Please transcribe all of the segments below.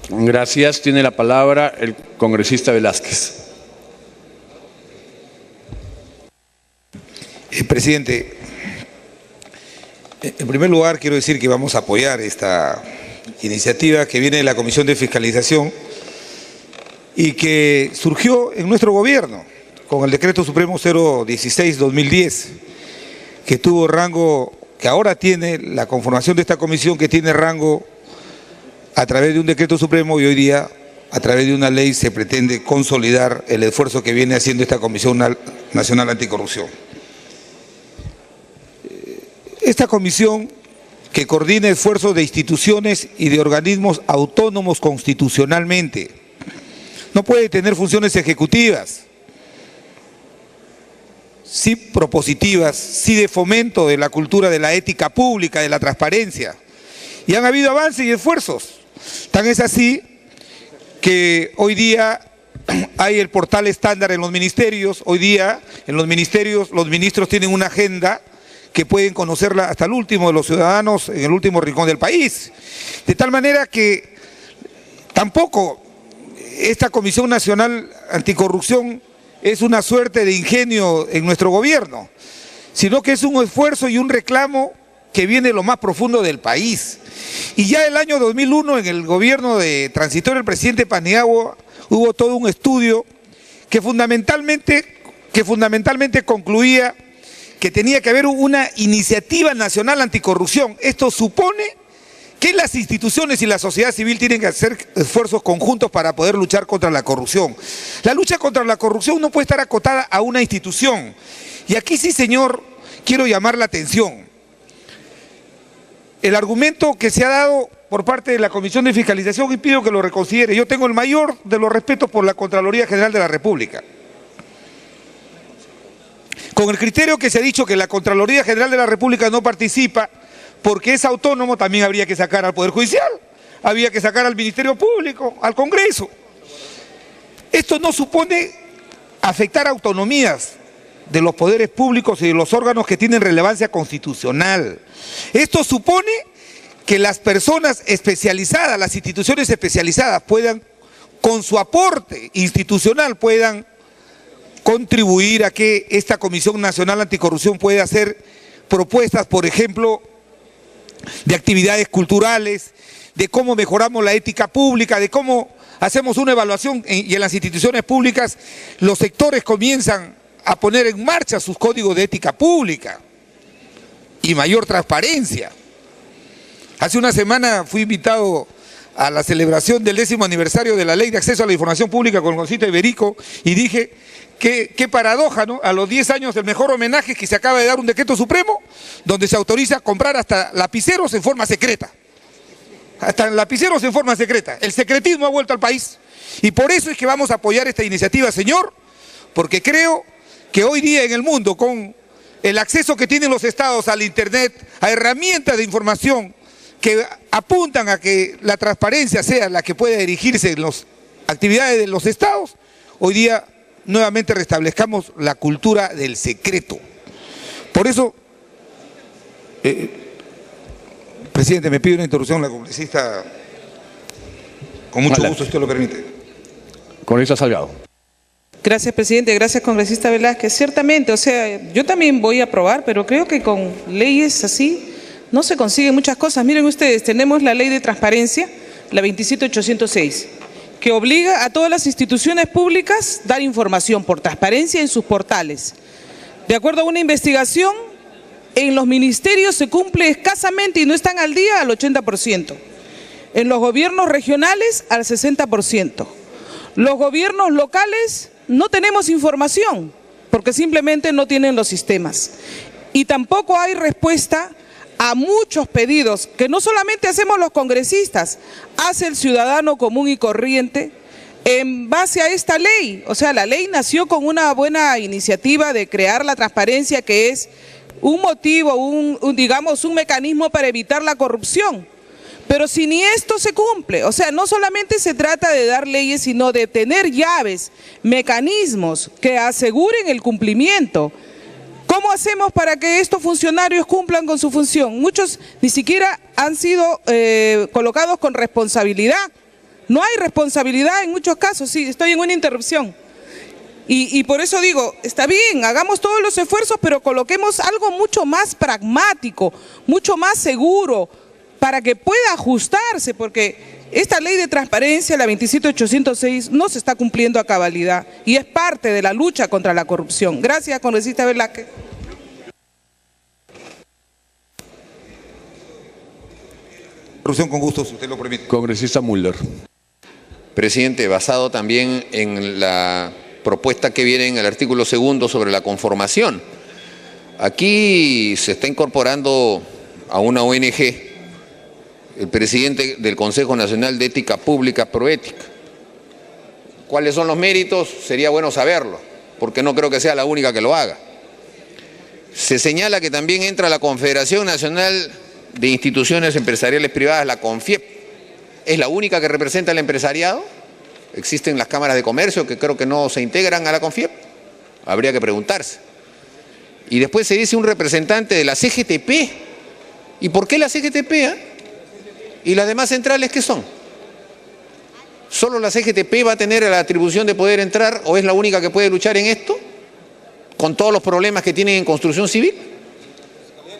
Gracias. Tiene la palabra el congresista Velázquez. Presidente, en primer lugar quiero decir que vamos a apoyar esta iniciativa que viene de la Comisión de Fiscalización y que surgió en nuestro gobierno con el Decreto Supremo 016-2010, que tuvo rango, que ahora tiene la conformación de esta comisión, que tiene rango a través de un Decreto Supremo, y hoy día a través de una ley se pretende consolidar el esfuerzo que viene haciendo esta Comisión Nacional Anticorrupción. Esta comisión, que coordina esfuerzos de instituciones y de organismos autónomos constitucionalmente, no puede tener funciones ejecutivas, sí propositivas, sí de fomento de la cultura de la ética pública, de la transparencia. Y han habido avances y esfuerzos. Tan es así que hoy día hay el portal estándar en los ministerios. Hoy día en los ministerios los ministros tienen una agenda que pueden conocerla hasta el último de los ciudadanos en el último rincón del país. De tal manera que tampoco esta Comisión Nacional Anticorrupción es una suerte de ingenio en nuestro gobierno, sino que es un esfuerzo y un reclamo que viene de lo más profundo del país. Y ya el año 2001, en el gobierno de transitorio del presidente Paniagua, hubo todo un estudio que fundamentalmente concluía que tenía que haber una iniciativa nacional anticorrupción. Esto supone que las instituciones y la sociedad civil tienen que hacer esfuerzos conjuntos para poder luchar contra la corrupción. La lucha contra la corrupción no puede estar acotada a una institución. Y aquí sí, señor, quiero llamar la atención. El argumento que se ha dado por parte de la Comisión de Fiscalización, y pido que lo reconsidere, yo tengo el mayor de los respetos por la Contraloría General de la República. Con el criterio que se ha dicho que la Contraloría General de la República no participa porque es autónomo, también habría que sacar al Poder Judicial, había que sacar al Ministerio Público, al Congreso. Esto no supone afectar autonomías de los poderes públicos y de los órganos que tienen relevancia constitucional. Esto supone que las personas especializadas, las instituciones especializadas puedan, con su aporte institucional, puedan contribuir a que esta Comisión Nacional Anticorrupción pueda hacer propuestas, por ejemplo, de actividades culturales, de cómo mejoramos la ética pública, de cómo hacemos una evaluación y en las instituciones públicas los sectores comienzan a poner en marcha sus códigos de ética pública y mayor transparencia. Hace una semana fui invitado a la celebración del 10º aniversario de la Ley de Acceso a la Información Pública con el congresista Iberico y dije, qué paradoja, ¿no? A los 10 años del mejor homenaje que se acaba de dar un decreto supremo donde se autoriza comprar hasta lapiceros en forma secreta. Hasta lapiceros en forma secreta. El secretismo ha vuelto al país. Y por eso es que vamos a apoyar esta iniciativa, señor, porque creo que hoy día en el mundo, con el acceso que tienen los estados al internet, a herramientas de información que apuntan a que la transparencia sea la que pueda dirigirse en las actividades de los estados, hoy día nuevamente restablezcamos la cultura del secreto. Por eso, presidente, me pide una interrupción la congresista, con mucho gusto, si usted lo permite. Congresista Salgado. Gracias, presidente. Gracias, congresista Velázquez. Ciertamente, o sea, yo también voy a aprobar, pero creo que con leyes así no se consiguen muchas cosas. Miren ustedes, tenemos la ley de transparencia, la 27806, que obliga a todas las instituciones públicas a dar información por transparencia en sus portales. De acuerdo a una investigación, en los ministerios se cumple escasamente y no están al día al 80%. En los gobiernos regionales al 60%. Los gobiernos locales no tenemos información porque simplemente no tienen los sistemas. Y tampoco hay respuesta a muchos pedidos que no solamente hacemos los congresistas, hace el ciudadano común y corriente en base a esta ley. O sea, la ley nació con una buena iniciativa de crear la transparencia, que es un motivo, digamos, un mecanismo para evitar la corrupción. Pero si ni esto se cumple, o sea, no solamente se trata de dar leyes, sino de tener llaves, mecanismos que aseguren el cumplimiento. ¿Cómo hacemos para que estos funcionarios cumplan con su función? Muchos ni siquiera han sido colocados con responsabilidad No hay responsabilidad en muchos casos. Sí, estoy en una interrupción. Y por eso digo, está bien, hagamos todos los esfuerzos, pero coloquemos algo mucho más pragmático, mucho más seguro, para que pueda ajustarse, porque esta ley de transparencia, la 27806, no se está cumpliendo a cabalidad y es parte de la lucha contra la corrupción. Gracias, congresista Velázquez. Corrupción con gusto, si usted lo permite. Congresista Mulder. Presidente, basado también en la propuesta que viene en el artículo 2 sobre la conformación. Aquí se está incorporando a una ONG el presidente del Consejo Nacional de Ética Pública, Proética. ¿Cuáles son los méritos? Sería bueno saberlo, porque no creo que sea la única que lo haga. Se señala que también entra la Confederación Nacional de Instituciones Empresariales Privadas, la CONFIEP. ¿Es la única que representa al empresariado? Existen las cámaras de comercio que creo que no se integran a la CONFIEP. Habría que preguntarse. Y después se dice un representante de la CGTP. ¿Y por qué la CGTP? ¿Y las demás centrales qué son? ¿Solo la CGTP va a tener la atribución de poder entrar o es la única que puede luchar en esto? Con todos los problemas que tienen en construcción civil.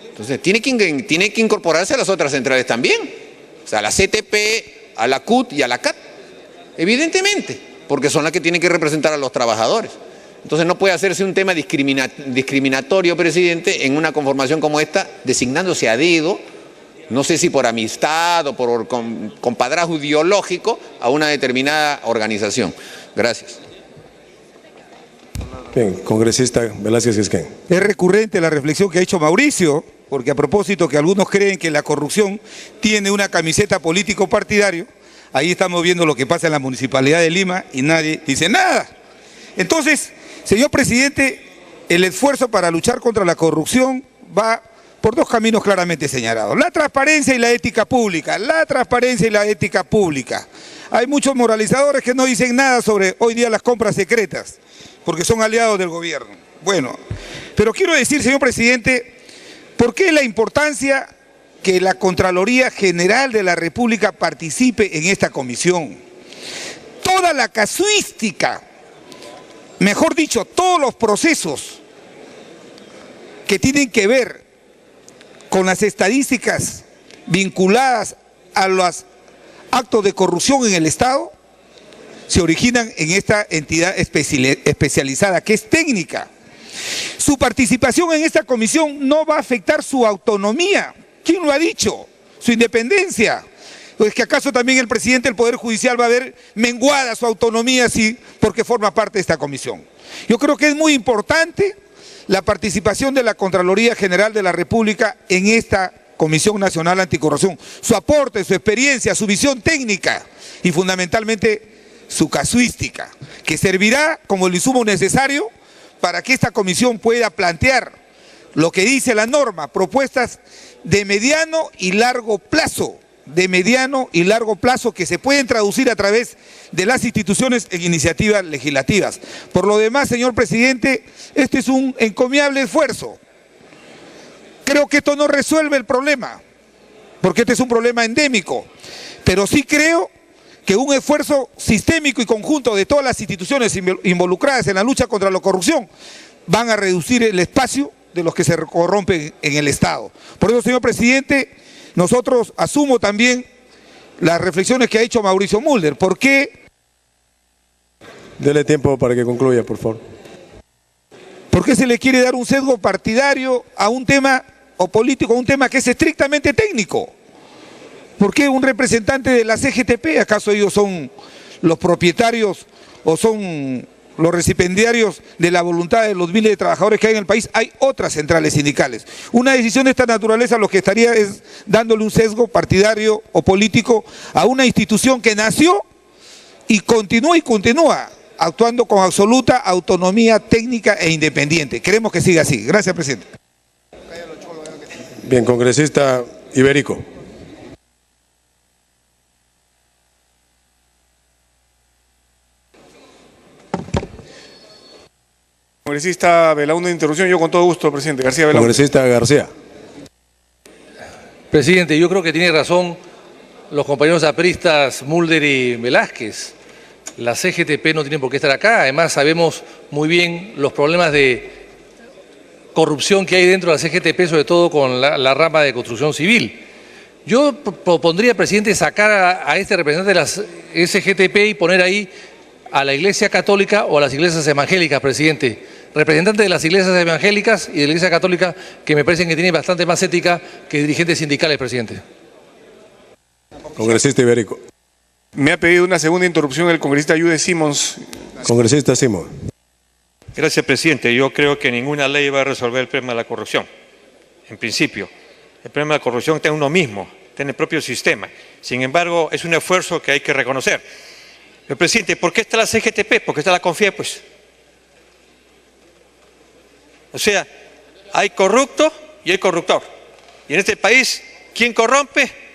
Entonces tiene que incorporarse a las otras centrales también. O sea, a la CTP, a la CUT y a la CAT. Evidentemente, porque son las que tienen que representar a los trabajadores. Entonces no puede hacerse un tema discriminatorio, presidente, en una conformación como esta, designándose a dedo, no sé si por amistad o por compadrazgo ideológico, a una determinada organización. Gracias. Bien, congresista Velázquez Quisquén. Es recurrente la reflexión que ha hecho Mauricio, porque a propósito que algunos creen que la corrupción tiene una camiseta político-partidario, ahí estamos viendo lo que pasa en la Municipalidad de Lima y nadie dice nada. Entonces, señor presidente, el esfuerzo para luchar contra la corrupción va por dos caminos claramente señalados: la transparencia y la ética pública. La transparencia y la ética pública. Hay muchos moralizadores que no dicen nada sobre hoy día las compras secretas, porque son aliados del gobierno. Bueno, pero quiero decir, señor presidente, ¿por qué la importancia que la Contraloría General de la República participe en esta comisión? Toda la casuística, mejor dicho, todos los procesos que tienen que ver con las estadísticas vinculadas a los actos de corrupción en el Estado, se originan en esta entidad especializada, que es técnica. Su participación en esta comisión no va a afectar su autonomía. ¿Quién lo ha dicho? Su independencia. ¿Es que acaso también el presidente del Poder Judicial va a ver menguada su autonomía así porque forma parte de esta comisión? Yo creo que es muy importante la participación de la Contraloría General de la República en esta Comisión Nacional Anticorrupción. Su aporte, su experiencia, su visión técnica y fundamentalmente su casuística, que servirá como el insumo necesario para que esta comisión pueda plantear lo que dice la norma, propuestas de mediano y largo plazo, que se pueden traducir a través de las instituciones en iniciativas legislativas. Por lo demás, señor presidente, este es un encomiable esfuerzo. Creo que esto no resuelve el problema, porque este es un problema endémico, pero sí creo que un esfuerzo sistémico y conjunto de todas las instituciones involucradas en la lucha contra la corrupción van a reducir el espacio de los que se corrompen en el Estado. Por eso, señor presidente, nosotros asumo también las reflexiones que ha hecho Mauricio Mulder. ¿Por qué? Dele tiempo para que concluya, por favor. ¿Por qué se le quiere dar un sesgo partidario a un tema o político, a un tema que es estrictamente técnico? ¿Por qué un representante de la CGTP? ¿Acaso ellos son los propietarios o son los recipiendarios de la voluntad de los miles de trabajadores que hay en el país? Hay otras centrales sindicales. Una decisión de esta naturaleza lo que estaría es dándole un sesgo partidario o político a una institución que nació y continúa actuando con absoluta autonomía técnica e independiente. Queremos que siga así. Gracias, presidente. Bien, congresista Iberico. Congresista Vela, una interrupción, yo con todo gusto, presidente. García Vela. Congresista García. Presidente, yo creo que tiene razón los compañeros apristas Mulder y Velázquez. La CGTP no tiene por qué estar acá. Además, sabemos muy bien los problemas de corrupción que hay dentro de la CGTP, sobre todo con la rama de construcción civil. Yo propondría, presidente, sacar a este representante de la SGTP y poner ahí a la Iglesia Católica o a las iglesias evangélicas, presidente. Representantes de las iglesias evangélicas y de la Iglesia Católica, que me parecen que tienen bastante más ética que dirigentes sindicales, presidente. Congresista Ibérico. Me ha pedido una segunda interrupción el congresista Yude Simons. Congresista Simón. Gracias, presidente. Yo creo que ninguna ley va a resolver el problema de la corrupción, en principio. El problema de la corrupción está en uno mismo, está en el propio sistema. Sin embargo, es un esfuerzo que hay que reconocer. Pero, presidente, ¿por qué está la CGTP? ¿Por qué está la CONFIE, pues? O sea, hay corrupto y hay corruptor. Y en este país, ¿quién corrompe?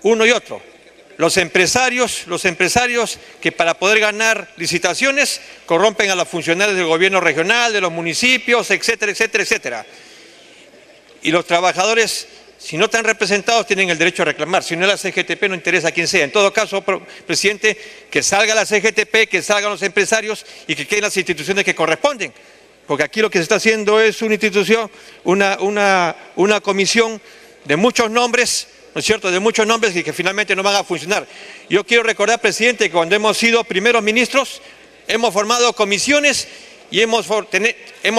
Uno y otro. Los empresarios que para poder ganar licitaciones corrompen a los funcionarios del gobierno regional, de los municipios, etcétera, etcétera, etcétera. Y los trabajadores, si no están representados, tienen el derecho a reclamar. Si no es la CGTP, no interesa a quién sea. En todo caso, presidente, que salga la CGTP, que salgan los empresarios y que queden las instituciones que corresponden. Porque aquí lo que se está haciendo es una institución, una comisión de muchos nombres, ¿no es cierto?, de muchos nombres y que finalmente no van a funcionar. Yo quiero recordar, presidente, que cuando hemos sido primeros ministros, hemos formado comisiones y hemos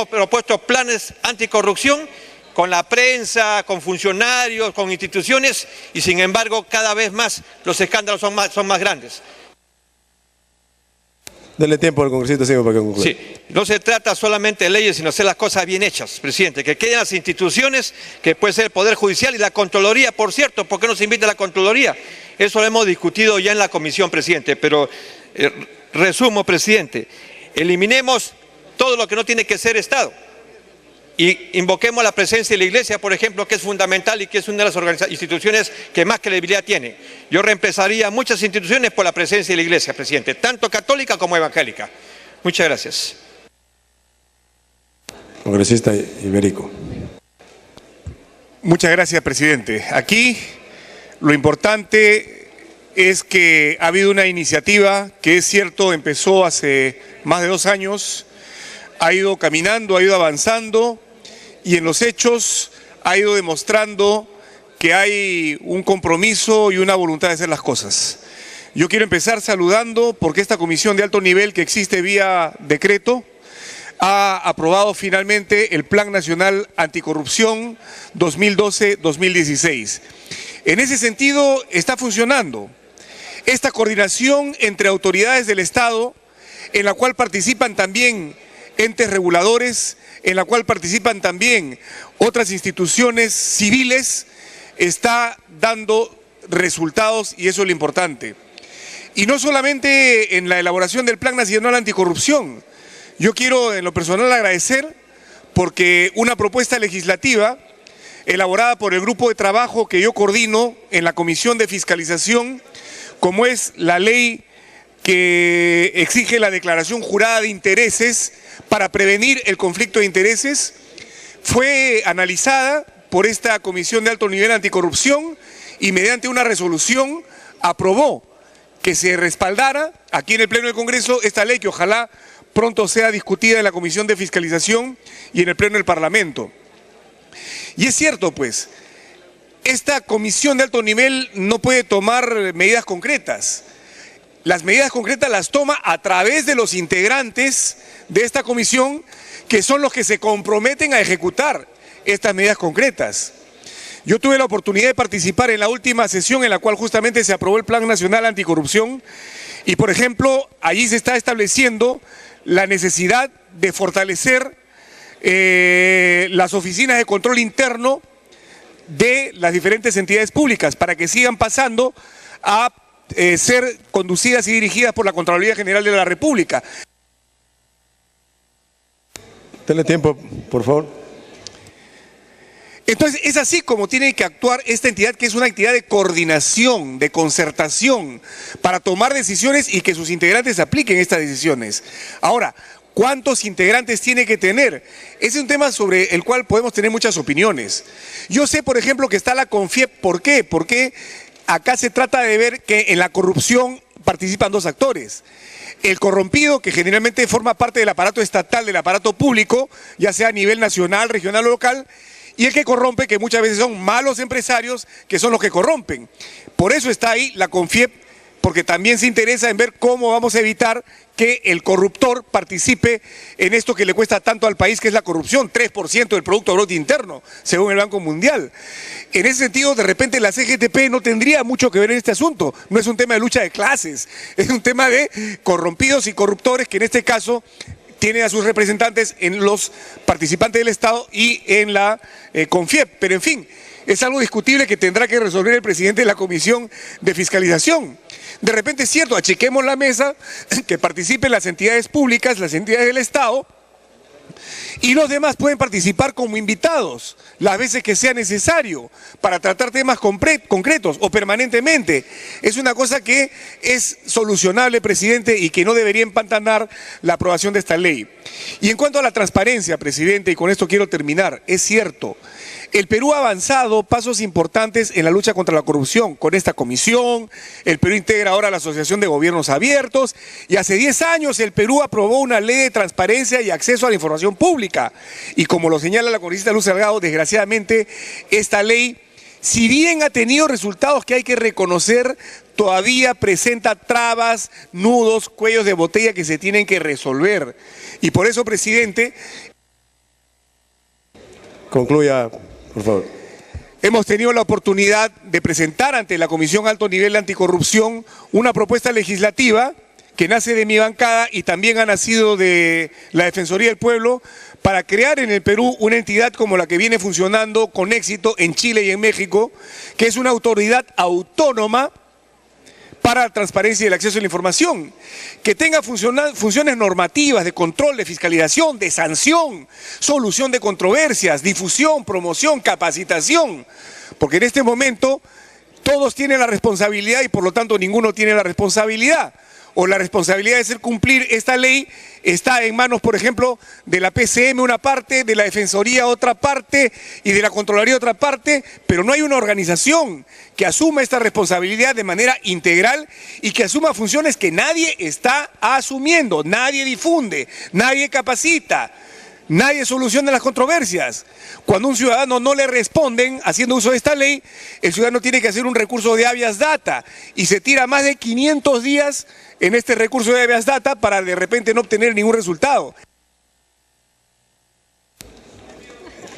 propuesto planes anticorrupción con la prensa, con funcionarios, con instituciones, y sin embargo cada vez más los escándalos son más grandes. Dele tiempo al congresista Simón para que concluya. Sí, no se trata solamente de leyes, sino hacer las cosas bien hechas, presidente, que queden las instituciones, que puede ser el Poder Judicial y la Contraloría, por cierto. ¿Por qué no se invita a la Contraloría? Eso lo hemos discutido ya en la comisión, presidente, pero resumo, presidente, eliminemos todo lo que no tiene que ser Estado y invoquemos la presencia de la Iglesia, por ejemplo, que es fundamental y que es una de las instituciones que más credibilidad tiene. Yo reemplazaría muchas instituciones por la presencia de la Iglesia, presidente, tanto católica como evangélica. Muchas gracias. Congresista Ibérico. Muchas gracias, presidente. Aquí lo importante es que ha habido una iniciativa que, es cierto, empezó hace más de 2 años, ha ido caminando, ha ido avanzando y en los hechos ha ido demostrando que hay un compromiso y una voluntad de hacer las cosas. Yo quiero empezar saludando porque esta comisión de alto nivel que existe vía decreto ha aprobado finalmente el Plan Nacional Anticorrupción 2012-2016. En ese sentido está funcionando esta coordinación entre autoridades del Estado, en la cual participan también entes reguladores, en la cual participan también otras instituciones civiles, está dando resultados y eso es lo importante. Y no solamente en la elaboración del Plan Nacional Anticorrupción. Yo quiero en lo personal agradecer porque una propuesta legislativa elaborada por el grupo de trabajo que yo coordino en la Comisión de Fiscalización, como es la ley que exige la declaración jurada de intereses para prevenir el conflicto de intereses, fue analizada por esta Comisión de Alto Nivel Anticorrupción y mediante una resolución aprobó que se respaldara aquí en el Pleno del Congreso esta ley que ojalá pronto sea discutida en la Comisión de Fiscalización y en el Pleno del Parlamento. Y es cierto, pues, esta Comisión de Alto Nivel no puede tomar medidas concretas. Las medidas concretas las toma a través de los integrantes de esta comisión, que son los que se comprometen a ejecutar estas medidas concretas. Yo tuve la oportunidad de participar en la última sesión en la cual justamente se aprobó el Plan Nacional Anticorrupción y, por ejemplo, allí se está estableciendo la necesidad de fortalecer las oficinas de control interno de las diferentes entidades públicas para que sigan pasando a ser conducidas y dirigidas por la Contraloría General de la República. Denle tiempo, por favor. Entonces, es así como tiene que actuar esta entidad, que es una entidad de coordinación, de concertación, para tomar decisiones y que sus integrantes apliquen estas decisiones. Ahora, ¿cuántos integrantes tiene que tener? Ese es un tema sobre el cual podemos tener muchas opiniones. Yo sé, por ejemplo, que está la CONFIEP. ¿Por qué? Porque acá se trata de ver que en la corrupción participan dos actores. El corrompido, que generalmente forma parte del aparato estatal, del aparato público, ya sea a nivel nacional, regional o local, y el que corrompe, que muchas veces son malos empresarios, que son los que corrompen. Por eso está ahí la CONFIEP, porque también se interesa en ver cómo vamos a evitar que el corruptor participe en esto que le cuesta tanto al país, que es la corrupción, 3% del Producto Bruto Interno, según el Banco Mundial. En ese sentido, de repente la CGTP no tendría mucho que ver en este asunto. No es un tema de lucha de clases, es un tema de corrompidos y corruptores que en este caso tienen a sus representantes en los participantes del Estado y en la CONFIEP. Pero en fin, es algo discutible que tendrá que resolver el presidente de la Comisión de Fiscalización. De repente es cierto, achiquemos la mesa, que participen las entidades públicas, las entidades del Estado, y los demás pueden participar como invitados las veces que sea necesario para tratar temas concretos o permanentemente. Es una cosa que es solucionable, presidente, y que no debería empantanar la aprobación de esta ley. Y en cuanto a la transparencia, presidente, y con esto quiero terminar, es cierto, el Perú ha avanzado pasos importantes en la lucha contra la corrupción con esta comisión. El Perú integra ahora la Asociación de Gobiernos Abiertos y hace 10 años el Perú aprobó una ley de transparencia y acceso a la información pública. Y como lo señala la congresista Luz Salgado, desgraciadamente esta ley, si bien ha tenido resultados que hay que reconocer, todavía presenta trabas, nudos, cuellos de botella que se tienen que resolver. Y por eso, presidente, Concluya, por favor. hemos tenido la oportunidad de presentar ante la Comisión Alto Nivel de Anticorrupción una propuesta legislativa que nace de mi bancada y también ha nacido de la Defensoría del Pueblo para crear en el Perú una entidad como la que viene funcionando con éxito en Chile y en México, que es una autoridad autónoma para la transparencia y el acceso a la información, que tenga funciones normativas de control, de fiscalización, de sanción, solución de controversias, difusión, promoción, capacitación, porque en este momento todos tienen la responsabilidad y por lo tanto ninguno tiene la responsabilidad. O la responsabilidad de hacer cumplir esta ley está en manos, por ejemplo, de la PCM una parte, de la Defensoría otra parte y de la Contraloría otra parte, pero no hay una organización que asuma esta responsabilidad de manera integral y que asuma funciones que nadie está asumiendo, nadie difunde, nadie capacita. Nadie soluciona las controversias. Cuando a un ciudadano no le responden haciendo uso de esta ley, el ciudadano tiene que hacer un recurso de habeas data y se tira más de 500 días en este recurso de habeas data para de repente no obtener ningún resultado.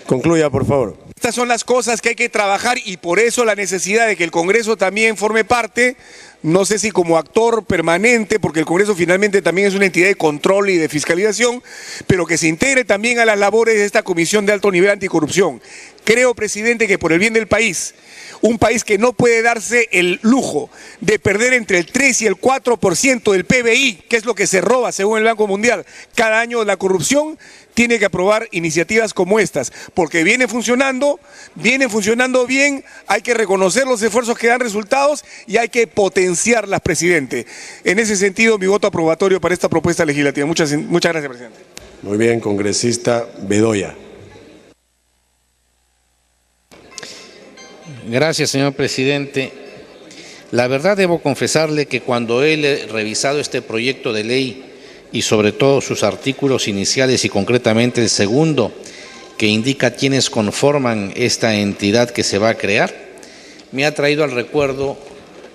Concluya, por favor. Estas son las cosas que hay que trabajar y por eso la necesidad de que el Congreso también forme parte, no sé si como actor permanente, porque el Congreso finalmente también es una entidad de control y de fiscalización, pero que se integre también a las labores de esta Comisión de Alto Nivel Anticorrupción. Creo, presidente, que por el bien del país, un país que no puede darse el lujo de perder entre el 3 y el 4% del PBI, que es lo que se roba según el Banco Mundial cada año de la corrupción, tiene que aprobar iniciativas como estas, porque vienen funcionando bien, hay que reconocer los esfuerzos que dan resultados y hay que potenciarlas, presidente. En ese sentido, mi voto aprobatorio para esta propuesta legislativa. Muchas gracias, presidente. Muy bien, congresista Bedoya. Gracias, señor presidente. La verdad debo confesarle que cuando he revisado este proyecto de ley y sobre todo sus artículos iniciales y concretamente el segundo, que indica quiénes conforman esta entidad que se va a crear, me ha traído al recuerdo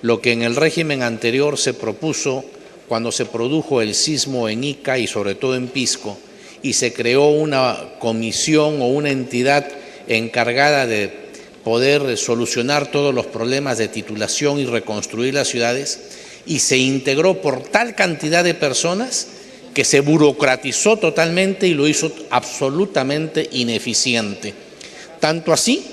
lo que en el régimen anterior se propuso cuando se produjo el sismo en Ica y sobre todo en Pisco, y se creó una comisión o una entidad encargada de poder solucionar todos los problemas de titulación y reconstruir las ciudades, y se integró por tal cantidad de personas que se burocratizó totalmente y lo hizo absolutamente ineficiente. Tanto así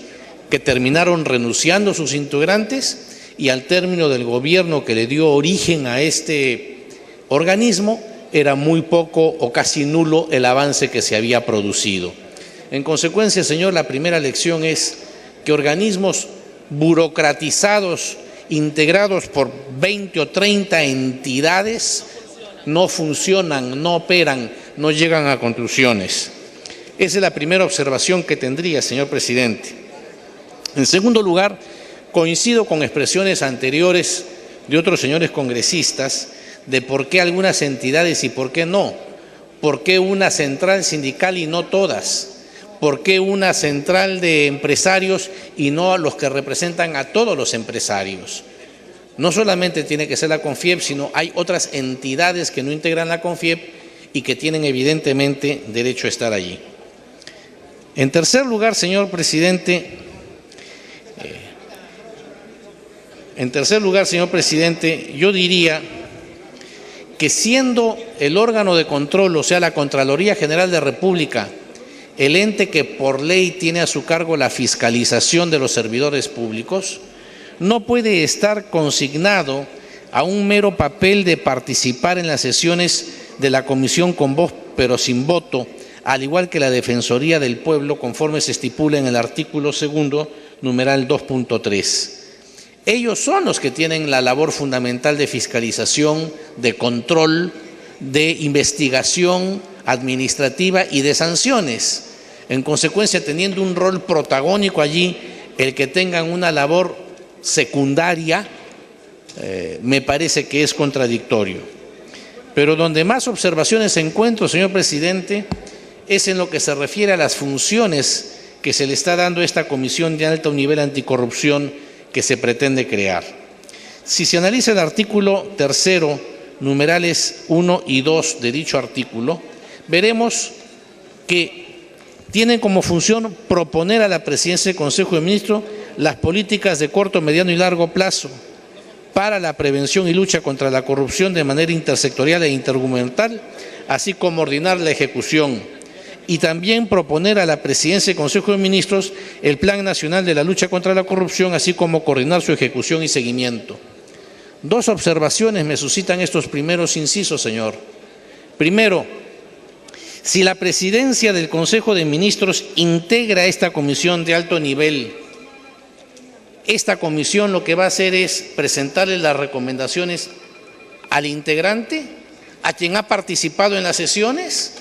que terminaron renunciando sus integrantes y al término del gobierno que le dio origen a este organismo era muy poco o casi nulo el avance que se había producido. En consecuencia, señor, la primera lección es que organismos burocratizados, integrados por 20 o 30 entidades, no funcionan, no operan, no llegan a conclusiones. Esa es la primera observación que tendría, señor presidente. En segundo lugar, Coincido con expresiones anteriores de otros señores congresistas de por qué algunas entidades y por qué no. ¿Por qué una central sindical y no todas? ¿Por qué una central de empresarios y no a los que representan a todos los empresarios? No solamente tiene que ser la CONFIEP, sino hay otras entidades que no integran la CONFIEP y que tienen evidentemente derecho a estar allí. En tercer lugar, señor presidente, yo diría que siendo el órgano de control, o sea, la Contraloría General de la República, el ente que por ley tiene a su cargo la fiscalización de los servidores públicos, no puede estar consignado a un mero papel de participar en las sesiones de la comisión con voz pero sin voto, al igual que la Defensoría del Pueblo, conforme se estipula en el artículo 2, numeral 2.3. Ellos son los que tienen la labor fundamental de fiscalización, de control, de investigación administrativa y de sanciones. En consecuencia, teniendo un rol protagónico allí, el que tengan una labor secundaria, me parece que es contradictorio. Pero donde más observaciones encuentro, señor presidente, es en lo que se refiere a las funciones que se le está dando a esta Comisión de Alto Nivel Anticorrupción que se pretende crear. Si se analiza el artículo 3, numerales 1 y 2 de dicho artículo, veremos que tienen como función proponer a la Presidencia del Consejo de Ministros las políticas de corto, mediano y largo plazo para la prevención y lucha contra la corrupción de manera intersectorial e intergubernamental, así como ordenar la ejecución, y también proponer a la Presidencia del Consejo de Ministros el Plan Nacional de la Lucha contra la Corrupción, así como coordinar su ejecución y seguimiento. Dos observaciones me suscitan estos primeros incisos, señor. Primero, si la Presidencia del Consejo de Ministros integra esta comisión de alto nivel, esta comisión lo que va a hacer es presentarle las recomendaciones al integrante, a quien ha participado en las sesiones.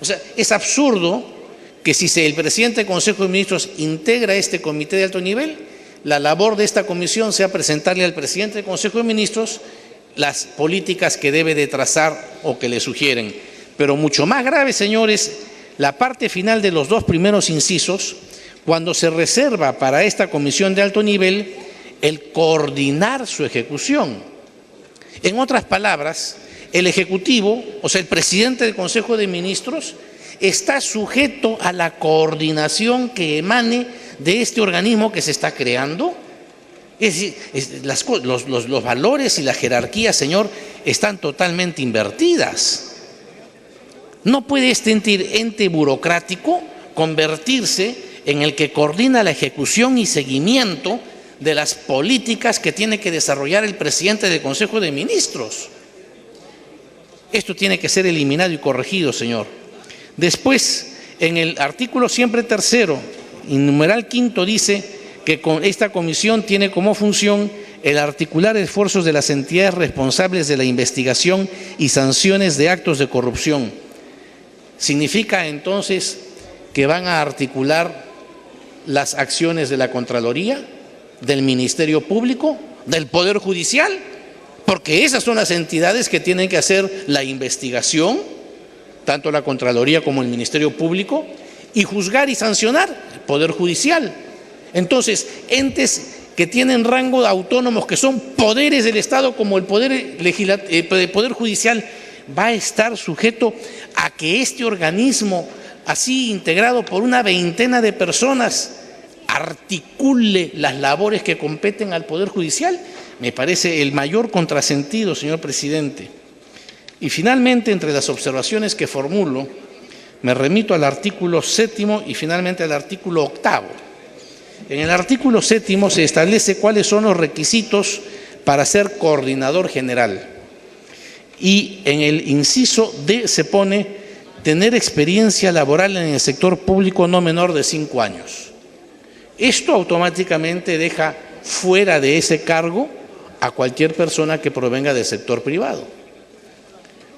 O sea, es absurdo que si el presidente del Consejo de Ministros integra este comité de alto nivel, la labor de esta comisión sea presentarle al presidente del Consejo de Ministros las políticas que debe de trazar o que le sugieren. Pero mucho más grave, señores, la parte final de los dos primeros incisos, cuando se reserva para esta comisión de alto nivel el coordinar su ejecución. En otras palabras, el Ejecutivo, o sea, el presidente del Consejo de Ministros, está sujeto a la coordinación que emane de este organismo que se está creando. Es decir, los valores y la jerarquía, señor, están totalmente invertidas. No puede este ente burocrático convertirse en el que coordina la ejecución y seguimiento de las políticas que tiene que desarrollar el presidente del Consejo de Ministros. Esto tiene que ser eliminado y corregido, señor. Después, en el artículo siempre 3, en numeral 5, dice que esta comisión tiene como función el articular esfuerzos de las entidades responsables de la investigación y sanciones de actos de corrupción. Significa entonces que van a articular las acciones de la Contraloría, del Ministerio Público, del Poder Judicial, porque esas son las entidades que tienen que hacer la investigación, tanto la Contraloría como el Ministerio Público, y juzgar y sancionar el Poder Judicial. Entonces, entes que tienen rango autónomos, que son poderes del Estado, como el Poder Judicial, va a estar sujeto a que este organismo, así integrado por una veintena de personas, articule las labores que competen al Poder Judicial. Me parece el mayor contrasentido, señor presidente. Y finalmente, entre las observaciones que formulo, me remito al artículo 7 y finalmente al artículo 8. En el artículo 7 se establece cuáles son los requisitos para ser coordinador general. Y en el inciso D se pone tener experiencia laboral en el sector público no menor de 5 años. Esto automáticamente deja fuera de ese cargo a cualquier persona que provenga del sector privado.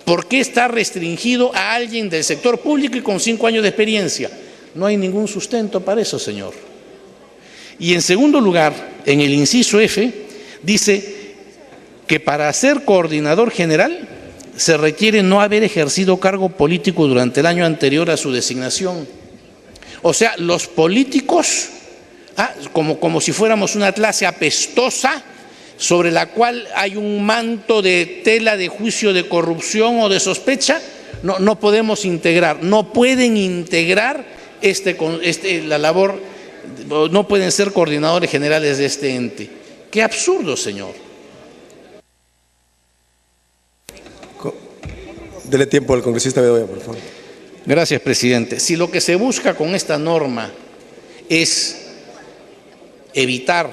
¿Por qué está restringido a alguien del sector público y con 5 años de experiencia? No hay ningún sustento para eso, señor. Y en segundo lugar, en el inciso F, dice que para ser coordinador general se requiere no haber ejercido cargo político durante el año anterior a su designación. O sea, los políticos, como si fuéramos una clase apestosa sobre la cual hay un manto de tela de juicio de corrupción o de sospecha, no podemos integrar, no pueden integrar la labor, no pueden ser coordinadores generales de este ente. ¡Qué absurdo, señor! Dele tiempo al congresista Bedoya, por favor. Gracias, presidente. Si lo que se busca con esta norma es evitar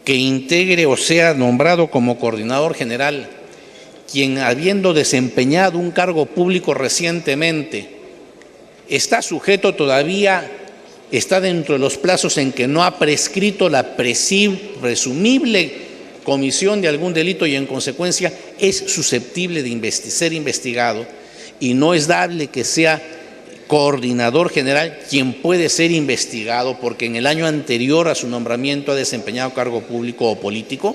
que integre o sea nombrado como coordinador general quien, habiendo desempeñado un cargo público recientemente, está sujeto todavía, está dentro de los plazos en que no ha prescrito la presumible comisión de algún delito y en consecuencia es susceptible de ser investigado, y no es dable que sea coordinador general quien puede ser investigado porque en el año anterior a su nombramiento ha desempeñado cargo público o político,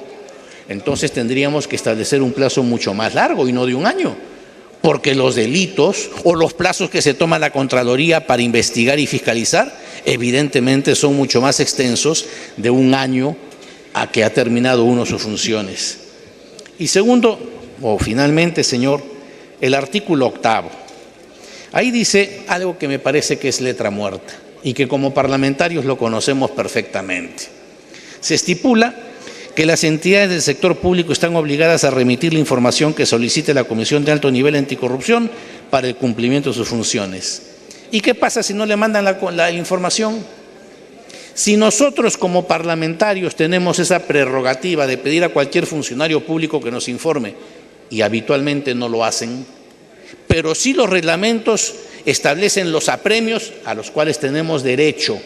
entonces tendríamos que establecer un plazo mucho más largo y no de un año, porque los delitos o los plazos que se toma la Contraloría para investigar y fiscalizar evidentemente son mucho más extensos de un año a que ha terminado uno sus funciones. Y segundo, o finalmente, señor, el artículo 8. Ahí dice algo que me parece que es letra muerta y que como parlamentarios lo conocemos perfectamente. Se estipula que las entidades del sector público están obligadas a remitir la información que solicite la Comisión de Alto Nivel Anticorrupción para el cumplimiento de sus funciones. ¿Y qué pasa si no le mandan la información? Si nosotros como parlamentarios tenemos esa prerrogativa de pedir a cualquier funcionario público que nos informe, y habitualmente no lo hacen, pero sí los reglamentos establecen los apremios a los cuales tenemos derecho,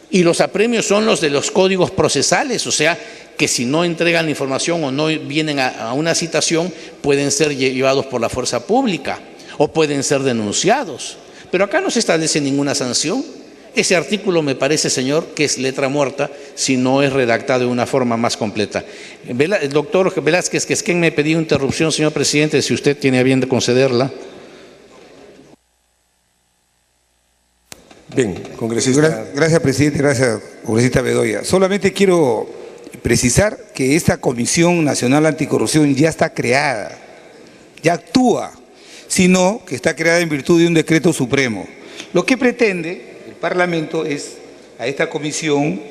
y los apremios son los de los códigos procesales, o sea, que si no entregan la información o no vienen a una citación, pueden ser llevados por la fuerza pública o pueden ser denunciados. Pero acá no se establece ninguna sanción. Ese artículo me parece, señor, que es letra muerta si no es redactado de una forma más completa. El doctor Velázquez Quesquén me pidió interrupción, señor presidente, si usted tiene a bien de concederla. Bien, congresista. Gracias, presidente, gracias, congresista Bedoya. Solamente quiero precisar que esta Comisión Nacional Anticorrupción ya está creada, ya actúa, sino que está creada en virtud de un decreto supremo. Lo que pretende el Parlamento es a esta comisión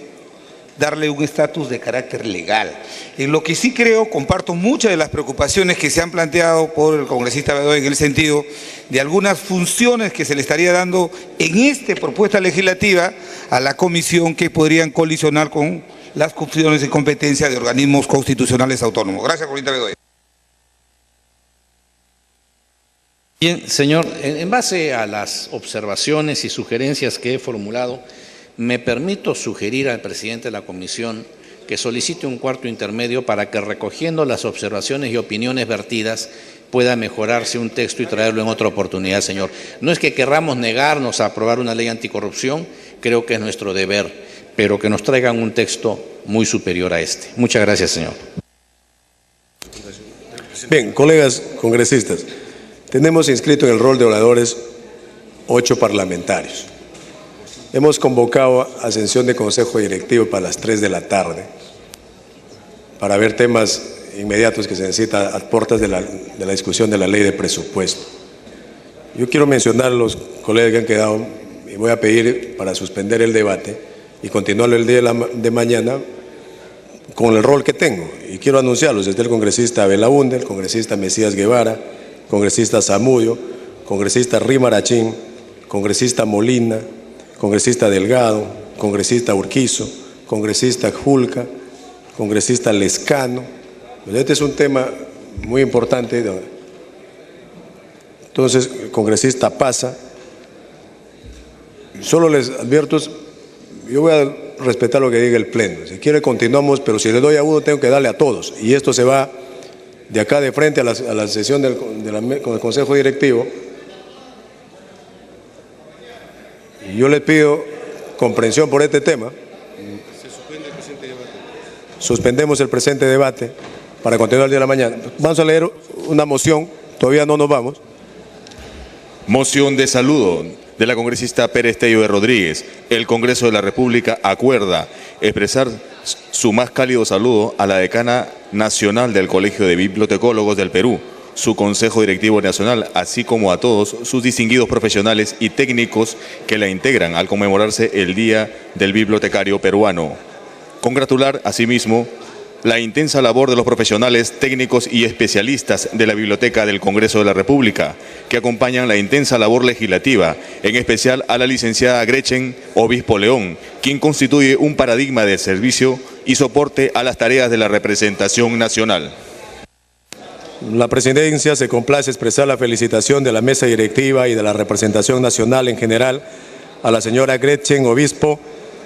darle un estatus de carácter legal. En lo que sí creo, comparto muchas de las preocupaciones que se han planteado por el congresista Bedoya en el sentido de algunas funciones que se le estaría dando en esta propuesta legislativa a la comisión que podrían colisionar con las funciones de competencia de organismos constitucionales autónomos. Gracias, congresista Bedoya. Bien, señor, en base a las observaciones y sugerencias que he formulado, me permito sugerir al presidente de la comisión que solicite un cuarto intermedio para que, recogiendo las observaciones y opiniones vertidas, pueda mejorarse un texto y traerlo en otra oportunidad, señor. No es que querramos negarnos a aprobar una ley anticorrupción, creo que es nuestro deber, pero que nos traigan un texto muy superior a este. Muchas gracias, señor. Bien, colegas congresistas, tenemos inscrito en el rol de oradores 8 parlamentarios. Hemos convocado a sesión de consejo directivo para las 3 de la tarde para ver temas inmediatos que se necesitan a puertas de la discusión de la ley de presupuesto. Yo quiero mencionar a los colegas que han quedado y voy a pedir para suspender el debate y continuarlo el día de mañana con el rol que tengo. Y quiero anunciarlos desde el congresista Belaunde, el congresista Mesías Guevara, congresista Zamudio, congresista Rimarachín, congresista Molina, congresista Delgado, congresista Urquizo, congresista Julca, congresista Lescano. Este es un tema muy importante. Entonces, el congresista Paza. Solo les advierto, yo voy a respetar lo que diga el Pleno. Si quiere continuamos, pero si le doy a uno tengo que darle a todos. Y esto se va de acá de frente a la sesión del Consejo Directivo. Y yo les pido comprensión por este tema. suspendemos el presente debate para continuar el día de la mañana. Vamos a leer una moción, todavía no nos vamos. Moción de saludo de la congresista Pérez Tello de Rodríguez. El Congreso de la República acuerda expresar su más cálido saludo a la decana nacional del Colegio de Bibliotecólogos del Perú, su Consejo Directivo Nacional, así como a todos sus distinguidos profesionales y técnicos que la integran al conmemorarse el Día del Bibliotecario Peruano. Congratular, asimismo, la intensa labor de los profesionales, técnicos y especialistas de la Biblioteca del Congreso de la República, que acompañan la intensa labor legislativa, en especial a la licenciada Gretchen Obispo León, quien constituye un paradigma de servicio y soporte a las tareas de la representación nacional. La Presidencia se complace expresar la felicitación de la Mesa Directiva y de la representación nacional en general a la señora Gretchen Obispo,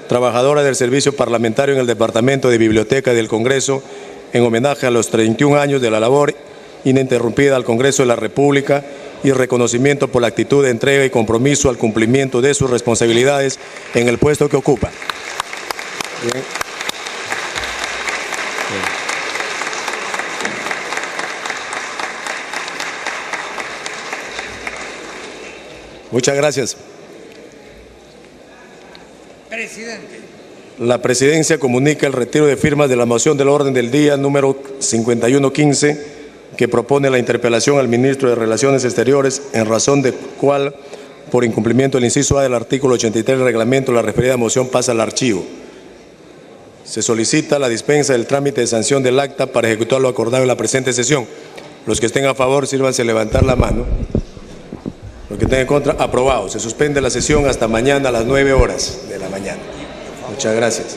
trabajadora del Servicio Parlamentario en el Departamento de Biblioteca del Congreso, en homenaje a los 31 años de la labor ininterrumpida al Congreso de la República y reconocimiento por la actitud de entrega y compromiso al cumplimiento de sus responsabilidades en el puesto que ocupa. Bien. Muchas gracias. Presidente. La Presidencia comunica el retiro de firmas de la moción del orden del día número 5115, que propone la interpelación al Ministro de Relaciones Exteriores, en razón de cual, por incumplimiento del inciso A del artículo 83 del reglamento, la referida moción pasa al archivo. Se solicita la dispensa del trámite de sanción del acta para ejecutar lo acordado en la presente sesión. Los que estén a favor, sírvanse a levantar la mano. Los que estén en contra, aprobado. Se suspende la sesión hasta mañana a las 9 horas de la mañana. Muchas gracias.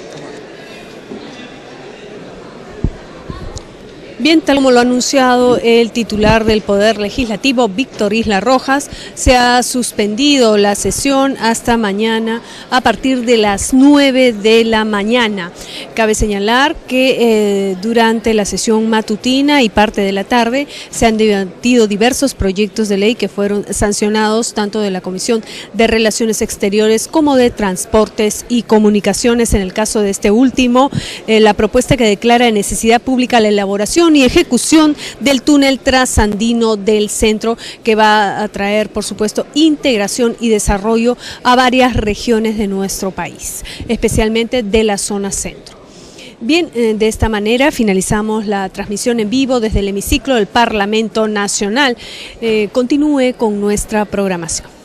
Bien, tal como lo ha anunciado el titular del Poder Legislativo, Víctor Isla Rojas, se ha suspendido la sesión hasta mañana a partir de las 9 de la mañana. Cabe señalar que durante la sesión matutina y parte de la tarde se han debatido diversos proyectos de ley que fueron sancionados tanto de la Comisión de Relaciones Exteriores como de Transportes y Comunicaciones. En el caso de este último, la propuesta que declara de necesidad pública la elaboración y ejecución del túnel trasandino del centro, que va a traer, por supuesto, integración y desarrollo a varias regiones de nuestro país, especialmente de la zona centro. Bien, de esta manera finalizamos la transmisión en vivo desde el hemiciclo del Parlamento Nacional. Continúe con nuestra programación.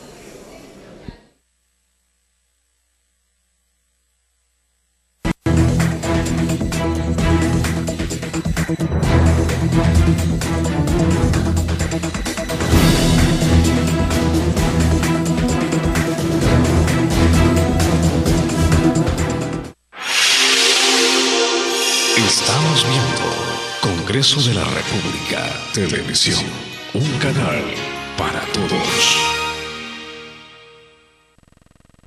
Estamos viendo Congreso de la República Televisión, un canal para todos.